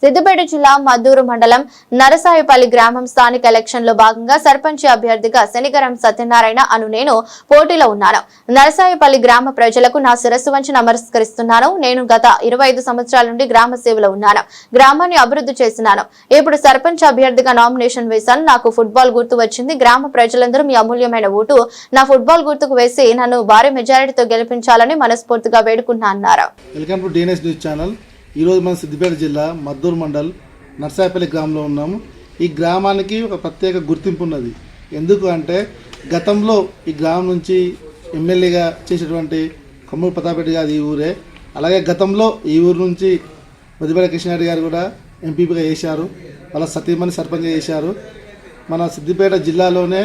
సిద్దిపేట జిల్లా మద్దూరు మండలం నరసాయపల్లి గ్రామం స్థానిక ఎలక్షన్లో భాగంగా సర్పంచ్ అభ్యర్థిగా శనిగరం సత్యనారాయణ అను నేను పోటీలో ఉన్నాను. నరసాయపల్లి గ్రామ ప్రజలకు నా శిరస్సు వంచి నమస్కరిస్తున్నాను. నేను గత 25 సంవత్సరాల నుండి గ్రామ సేవలో ఉన్నాను. గ్రామాన్ని అభివృద్ధి చేస్తున్నాను. ఇప్పుడు సర్పంచ్ అభ్యర్థిగా నామినేషన్ వేశాను. నాకు ఫుట్బాల్ గుర్తు వచ్చింది. గ్రామ ప్రజలందరూ మీ అమూల్యమైన ఓటు నా ఫుట్బాల్ గుర్తుకు వేసి నన్ను భారీ మెజారిటీతో గెలిపించాలని మనస్ఫూర్తిగా వేడుకుంటున్నారు. Welcome to DNS news channel. ఈరోజు మన సిద్దిపేట జిల్లా మద్దూరు మండల్ నర్సాయపల్లి గ్రామంలో ఉన్నాము. ఈ గ్రామానికి ఒక ప్రత్యేక గుర్తింపు ఉన్నది. ఎందుకు అంటే గతంలో ఈ గ్రామం నుంచి ఎమ్మెల్యేగా చేసేటువంటి కొమ్మూరు ప్రతాపరెడ్డి గారు ఈ ఊరే. అలాగే గతంలో ఈ ఊరు నుంచి మదిపేట కృష్ణారెడ్డి గారు కూడా ఎంపీగా చేశారు. వాళ్ళ సతీమణి సర్పంచ్గా చేశారు. మన సిద్దిపేట జిల్లాలోనే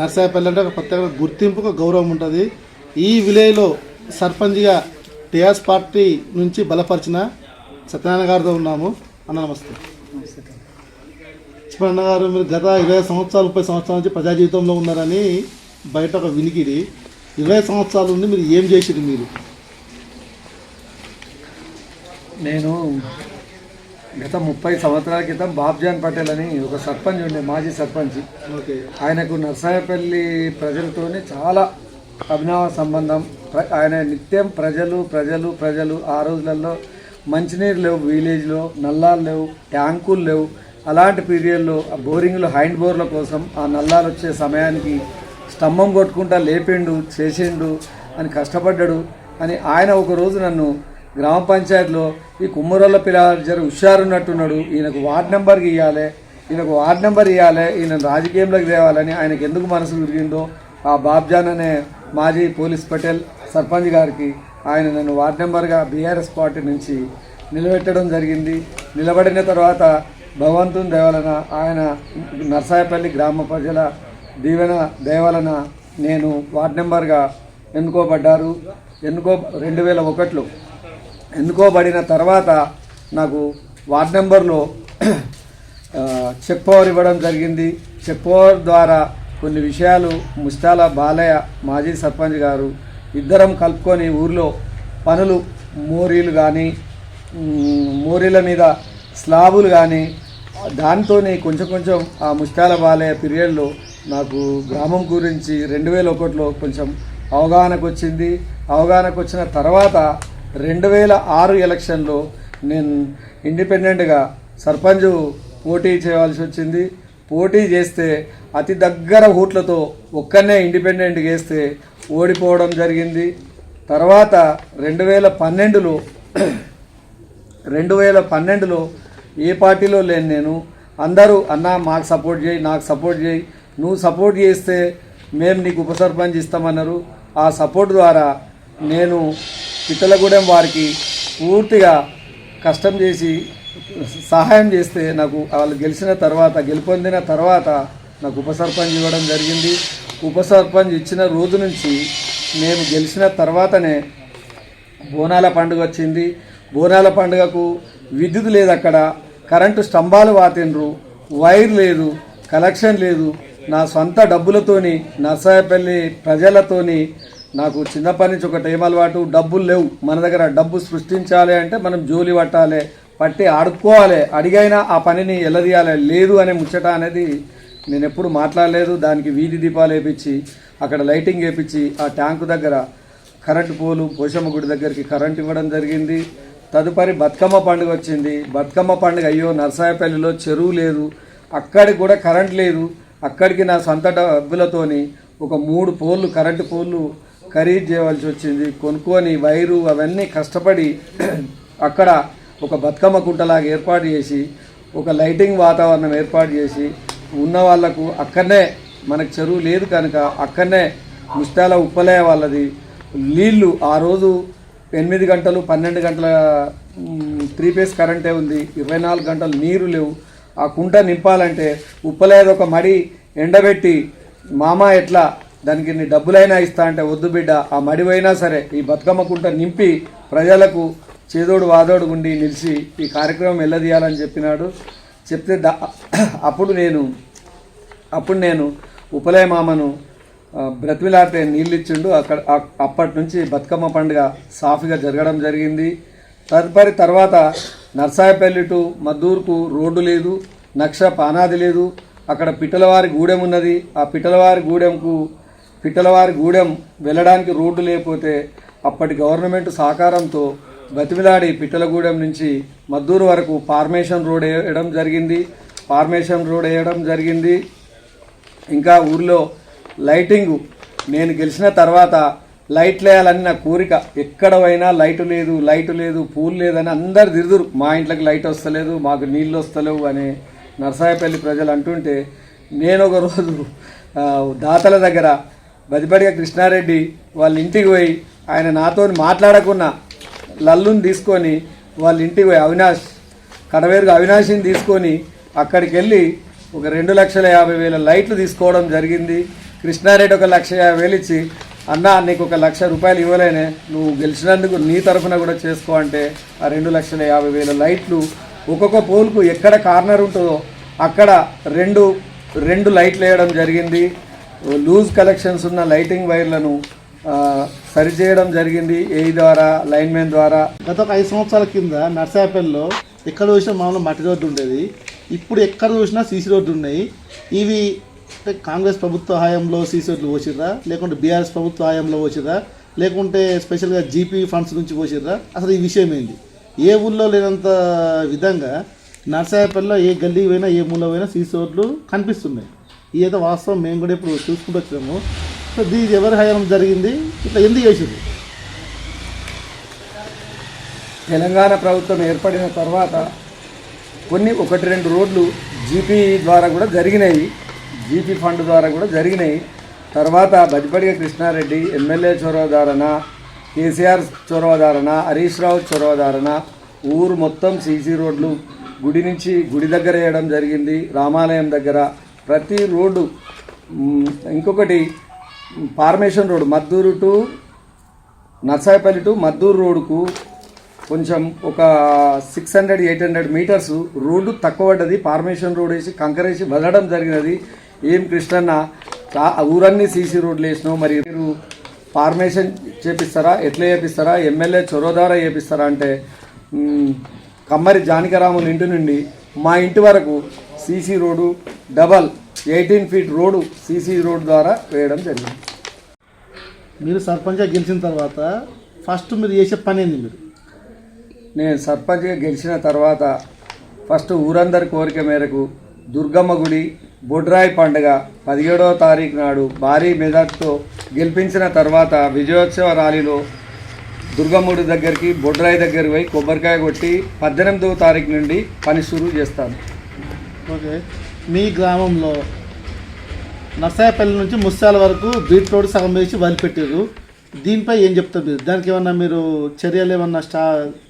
నర్సాయపల్లి అంటే ఒక ప్రత్యేక గుర్తింపు, ఒక గౌరవం ఉంటుంది. ఈ విలేజ్లో సర్పంచ్గా టీఆర్ఎస్ పార్టీ నుంచి బలపరిచిన సత్యనారాయణ గారితో ఉన్నాము. అన్న నమస్తే. చెప్పండి గారు, మీరు గత 20 సంవత్సరాలు 30 సంవత్సరాల నుంచి ప్రజా జీవితంలో ఉన్నారని బయట ఒక వినికిడి. 20 సంవత్సరాల నుండి మీరు ఏం చేసిరు? నేను గత 30 సంవత్సరాల క్రితం బాబ్జాన్ పటేల్ అని ఒక సర్పంచ్ ఉండే, మాజీ సర్పంచ్. ఆయనకు నర్సాయపల్లి ప్రజలతోనే చాలా అభినవ సంబంధం. ఆయన నిత్యం ప్రజలు ప్రజలు ప్రజలు. ఆ రోజులలో మంచినీరు లేవు, విలేజ్లో నల్లాలు లేవు, ట్యాంకులు లేవు. అలాంటి పీరియడ్లో ఆ బోరింగ్లు, హ్యాండ్ బోర్ల కోసం ఆ నల్లాలు వచ్చే సమయానికి స్తంభం కొట్టుకుంటా లేపిండు, చేసిండు అని కష్టపడ్డాడు అని ఆయన ఒకరోజు నన్ను గ్రామ పంచాయతీలో ఈ కుమ్మరోళ్ళ పిల్లలు జర హుషారున్నట్టున్నాడు, ఈయనకు వార్డ్ నెంబర్కి ఇవ్వాలి, ఈయనకు వార్డ్ నెంబర్ ఇవ్వాలి, ఈయన రాజకీయంలోకి తేవాలని ఆయనకు ఎందుకు మనసు తిరిగిందో ఆ బాబ్జాన్ అనే మాజీ పోలీస్ పటేల్ సర్పంచ్ గారికి ఆయన నన్ను వార్డ్ నెంబర్గా బీఆర్ఎస్ పార్టీ నుంచి నిలబెట్టడం జరిగింది. నిలబడిన తర్వాత భగవంతుని దయవలన, ఆయన నర్సాయపల్లి గ్రామ ప్రజల దీవెన దయవలన నేను వార్డ్ నెంబర్గా ఎన్నుకోబడ్డారు. 2001లో ఎన్నుకోబడిన తర్వాత నాకు వార్డ్ నెంబర్లో చెక్ పవర్ ఇవ్వడం జరిగింది. చెక్ పవర్ ద్వారా కొన్ని విషయాలు ముస్తాల బాలయ్య మాజీ సర్పంచ్ గారు ఇద్దరం కలుపుకొని ఊర్లో పనులు, మోరీలు కానీ, మోరీల మీద స్లాబులు కానీ, దాంతోనే కొంచెం కొంచెం ఆ ముస్తాల బాలయ్య పీరియడ్లో నాకు గ్రామం గురించి 2001లో కొంచెం అవగాహనకు వచ్చింది. అవగాహనకు వచ్చిన తర్వాత 2006 ఎలక్షన్లో నేను ఇండిపెండెంట్గా సర్పంచ్ పోటీ చేయవలసి వచ్చింది. పోటీ చేస్తే అతి దగ్గర ఓట్లతో ఒక్కనే ఇండిపెండెంట్ వేస్తే ఓడిపోవడం జరిగింది. తర్వాత 2012లో ఏ పార్టీలో లేను నేను. అందరూ అన్న మాకు సపోర్ట్ చేయి, నాకు సపోర్ట్ చేయి, నువ్వు సపోర్ట్ చేస్తే మేము నీకు ఉప సర్పంచ్ ఇస్తామన్నారు. ఆ సపోర్ట్ ద్వారా నేను పిట్టలగూడెం వారికి పూర్తిగా కష్టం చేసి సహాయం చేస్తే నాకు వాళ్ళు గెలుపొందిన తర్వాత నాకు ఉప సర్పంచ్ ఇవ్వడం జరిగింది. ఉప సర్పంచ్ ఇచ్చిన రోజు నుంచి మేము గెలిచిన తర్వాతనే బోనాల పండుగ వచ్చింది. బోనాల పండుగకు విద్యుత్ లేదు, అక్కడ కరెంటు స్తంభాలు వాతిండ్రు, వైర్ లేదు, కలెక్షన్ లేదు. నా సొంత డబ్బులతోని నర్సాయపల్లి ప్రజలతోని నాకు చిన్నప్పటి నుంచి ఒక టైం అలవాటు. డబ్బులు లేవు మన దగ్గర, డబ్బు సృష్టించాలి అంటే మనం జోలి పట్టి ఆడుకోవాలి, అడిగైనా ఆ పనిని ఎల్లదీయాలి. లేదు అనే ముచ్చట అనేది నేను ఎప్పుడు మాట్లాడలేదు. దానికి వీధి దీపాలు వేపించి, అక్కడ లైటింగ్ వేపించి, ఆ ట్యాంకు దగ్గర కరెంటు పోలు, పోషమ్మ గుడి దగ్గరికి కరెంట్ ఇవ్వడం జరిగింది. తదుపరి బతుకమ్మ పండుగ వచ్చింది. బతుకమ్మ పండుగ అయ్యో నర్సాయపల్లిలో చెరువు లేదు, అక్కడికి కూడా కరెంట్ లేదు. అక్కడికి నా సొంత డబ్బులతోని ఒక 3 పోళ్ళు, కరెంటు పోళ్ళు ఖరీదు చేయవలసి వచ్చింది. కొనుక్కొని వైరు అవన్నీ కష్టపడి అక్కడ ఒక బతుకమ్మ కుంటలాగా ఏర్పాటు చేసి, ఒక లైటింగ్ వాతావరణం ఏర్పాటు చేసి, ఉన్న వాళ్లకు అక్కడనే, మనకు చెరువు లేదు కనుక అక్కడనే ముస్తాల ఉప్పలే వాళ్ళది నీళ్లు ఆ రోజు 8 గంటలు 12 గంటల 3 ఫేజ్ కరెంటే ఉంది, 24 గంటలు నీరు లేవు. ఆ కుంట నింపాలంటే ఉప్పలేదు ఒక మడి ఎండబెట్టి, మామ ఎట్లా దానికి నీ డబ్బులైనా ఇస్తా అంటే వద్దు బిడ్డ, ఆ మడివైనా సరే ఈ బతుకమ్మ కుంట నింపి ప్రజలకు చేదోడు వాదోడు ఉండి నిలిచి ఈ కార్యక్రమం వెళ్ళదీయాలని చెప్పినాడు. చెప్తే అప్పుడు నేను ఉపలయ మామను బ్రతిమిలాడితే నీళ్ళు ఇచ్చిండు. అప్పటి నుంచి బతుకమ్మ పండుగ సాఫీగా జరగడం జరిగింది. తర్వాత నర్సాయపల్లి టు మద్దూరుకు రోడ్డు లేదు, నక్ష పానాది లేదు. అక్కడ పిట్టలవారి గూడెం ఉన్నది. ఆ పిట్టలవారి గూడెం వెళ్ళడానికి రోడ్డు లేకపోతే అప్పటి గవర్నమెంట్ సహకారంతో బతిమిలాడి పిట్టలగూడెం నుంచి మద్దూరు వరకు ఫార్మేషన్ రోడ్ వేయడం జరిగింది. ఇంకా ఊర్లో లైటింగు నేను గెలిచిన తర్వాత లైట్లు వేయాలని నా కోరిక. ఎక్కడ పోయినా లైటు లేదు, పూలు లేదని అందరు తిరుగురు. మా ఇంట్లోకి లైట్ వస్తలేదు, మాకు నీళ్ళు వస్తలేవు అని నర్సాయపల్లి ప్రజలు అంటుంటే నేను ఒక రోజు దాతల దగ్గర బదిబడిగా కృష్ణారెడ్డి వాళ్ళ ఇంటికి పోయి ఆయన నాతో మాట్లాడకున్నా లల్లుని తీసుకొని వాళ్ళ ఇంటికి పోయి కడవేరుగా అవినాష్ని తీసుకొని అక్కడికి వెళ్ళి ఒక 2,50,000 లైట్లు తీసుకోవడం జరిగింది. కృష్ణారెడ్డి 1,50,000 ఇచ్చి, అన్న నీకు 1,00,000 రూపాయలు ఇవ్వలేనే, నువ్వు గెలిచినందుకు నీ తరఫున కూడా చేసుకో అంటే ఆ 2,50,000 లైట్లు ఒక్కొక్క పోల్కు ఎక్కడ కార్నర్ ఉంటుందో అక్కడ రెండు లైట్లు వేయడం జరిగింది. లూజ్ కలెక్షన్స్ ఉన్న లైటింగ్ వైర్లను సరిచేయడం జరిగింది ఏఈ ద్వారా, లైన్మెన్ ద్వారా. గత ఒక 5 సంవత్సరాల కింద నర్సాయపల్లిలో ఎక్కడ చూసినా మామూలు మట్టి రోడ్డు ఉండేది. ఇప్పుడు ఎక్కడ చూసినా సీసీ రోడ్డు ఉన్నాయి. ఇవి కాంగ్రెస్ ప్రభుత్వ హయాంలో సీసీ రోడ్లు పోసిర్రా, లేకుంటే బీఆర్ఎస్ ప్రభుత్వ హయాంలో పోసిర్రా, లేకుంటే స్పెషల్గా జీపీ ఫండ్స్ నుంచి పోసిర్రా? అసలు ఈ విషయం ఏంది? ఏ ఊళ్ళో లేనంత విధంగా నర్సాయపల్లిలో ఏ గల్లీ పోయినా ఏ మూల పోయినా సీసీ రోడ్లు కనిపిస్తున్నాయి. ఇదైతే వాస్తవం, మేము కూడా ఇప్పుడు చూసుకుంటూ వచ్చాము. సో దీని ఎవరి హయాం జరిగింది, ఇట్లా ఎందుకు చేసింది? తెలంగాణ ప్రభుత్వం ఏర్పడిన తర్వాత 1-2 రోడ్లు జీపీ ద్వారా కూడా జరిగినాయి, జీపీ ఫండ్ ద్వారా కూడా జరిగినాయి. తర్వాత బదిపడిగ కృష్ణారెడ్డి ఎమ్మెల్యే చొరవదారణ, కేసీఆర్ చొరవదారణ, హరీష్ రావు చొరవదారణ ఊరు మొత్తం సీసీ రోడ్లు గుడి నుంచి గుడి దగ్గర వేయడం జరిగింది, రామాలయం దగ్గర ప్రతి రోడ్డు. ఇంకొకటి formation road Madduru to Narsayapalli to Madduru రోడ్డుకు కొంచెం ఒక 600-800 మీటర్స్ రోడ్డు తక్కువ పడ్డది. ఫార్మేషన్ రోడ్ వేసి కంకరేసి వదలడం జరిగినది. ఏం కృష్ణన్న ఊరన్నీ సీసీ రోడ్లు వేసినావు, మరి మీరు ఫార్మేషన్ చేపిస్తారా, ఎట్లా చేపిస్తారా, ఎమ్మెల్యే చొరవ ద్వారా చేపిస్తారా అంటే కమ్మరి జానకిరాముల ఇంటి నుండి మా ఇంటి వరకు CC road double 18 feet road CC road ద్వారా వేయడం జరిగింది. మీరు సర్పంచ్గా గెలిచిన తర్వాత ఫస్ట్ మీరు చేసే పని ఏంది? నేను సర్పంచ్గా గెలిచిన తర్వాత ఫస్ట్ ఊరందరి కోరిక మేరకు దుర్గమ్మ గుడి బొడ్రాయి పండుగ 17వ తారీఖు నాడు భారీ మెజార్టీతో గెలిపించిన తర్వాత విజయోత్సవ ర్యాలీలో దుర్గమ్ముడి దగ్గరికి బొడ్రాయి దగ్గరికి పోయి కొబ్బరికాయ కొట్టి 18వ తారీఖు నుండి పని షురూ చేస్తాను. ఓకే, మీ గ్రామంలో నర్సాయపల్లి నుంచి ముత్యాల వరకు బీట్ రోడ్ సగం వేసి వదిలిపెట్టారు. దీనిపై ఏం చెప్తారు మీరు? దానికి ఏమన్నా మీరు చర్యలు ఏమన్నా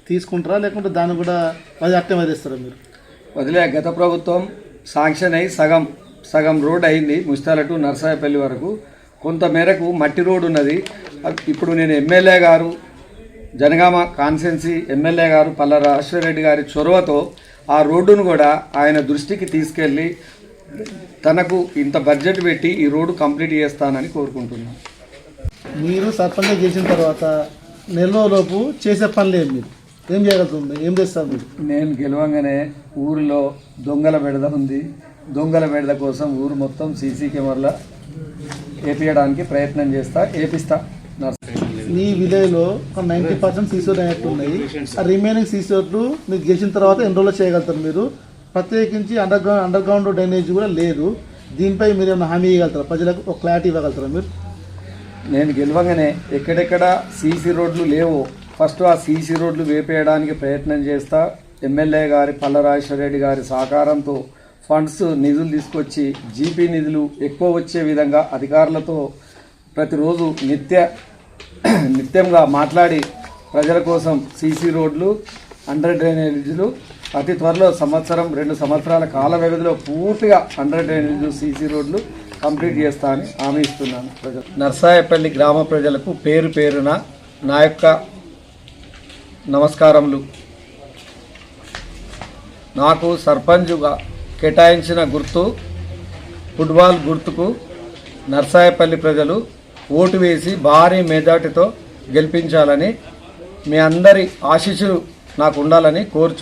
తీసుకుంటారా, లేకుంటే దాన్ని కూడా అట్టే వదిలేస్తారా మీరు? గత ప్రభుత్వం శాంక్షన్ అయ్యి సగం రోడ్ అయింది ముత్యాల టు నర్సాయపల్లి వరకు. కొంత మేరకు మట్టి రోడ్ ఉన్నది. ఇప్పుడు నేను ఎమ్మెల్యే గారు జనగామ కాన్స్టిట్యున్సీ ఎమ్మెల్యే గారు పల్ల రాజశేఖరరెడ్డి గారి చొరవతో ఆ రోడ్డును కూడా ఆయన దృష్టికి తీసుకెళ్ళి తనకు ఇంత బడ్జెట్ పెట్టి ఈ రోడ్డు కంప్లీట్ చేస్తానని కోరుకుంటున్నాను. మీరు సర్పంచ్ చేసిన తర్వాత నెలలోపు చేసే పనులు మీరు ఏం చేయగలుగుతుంది, ఏం చేస్తారు మీరు? నేను గెలవంగానే ఊరిలో దొంగల బెడద ఉంది. దొంగల బెడద కోసం ఊరు మొత్తం సీసీ కెమెరాల వేపించడానికి ప్రయత్నం వేపిస్తా. మీ విలేజ్లో 90% సీసీ రోడ్లు అయినట్టు ఉన్నాయి. ఆ రిమైనింగ్ సీసీ రోడ్లు మీరు గెలిచిన తర్వాత ఎన్ని రోజులు చేయగలుగుతారు మీరు? ప్రత్యేకించి అండర్ గ్రౌండ్ డ్రైనేజ్ కూడా లేదు. దీనిపై మీరు ఏమైనా హామీ ఇవ్వగలుగుతారా? ప్రజలకు ఒక క్లారిటీ ఇవ్వగలుగుతారా మీరు? నేను గెలవగానే ఎక్కడెక్కడ సీసీ రోడ్లు లేవో ఫస్ట్ ఆ సీసీ రోడ్లు వేపేయడానికి ప్రయత్నం చేస్తా. ఎమ్మెల్యే గారి పల్ల రాజశేఖరరెడ్డి గారి సహకారంతో ఫండ్స్ నిధులు తీసుకొచ్చి జీపీ నిధులు ఎక్కువ వచ్చే విధంగా అధికారులతో ప్రతిరోజు నిత్యంగా మాట్లాడి ప్రజల కోసం సీసీ రోడ్లు, అండర్ డ్రైనేజీలు అతి త్వరలో 1-2 సంవత్సరాల కాల వ్యవధిలో పూర్తిగా అండర్ డ్రైనేజ్ సీసీ రోడ్లు కంప్లీట్ చేస్తా అని హామీ ఇస్తున్నాను. నర్సాయపల్లి గ్రామ ప్రజలకు పేరు పేరున నా యొక్క నమస్కారములు. నాకు సర్పంచ్గా కేటాయించిన గుర్తు ఫుట్బాల్ గుర్తుకు నర్సాయపల్లి ప్రజలు ఓటు వేసి భారీ మెజార్టీతో గెలిపించాలని మీ అందరి ఆశీస్సులు నాకు ఉండాలని కోరుచు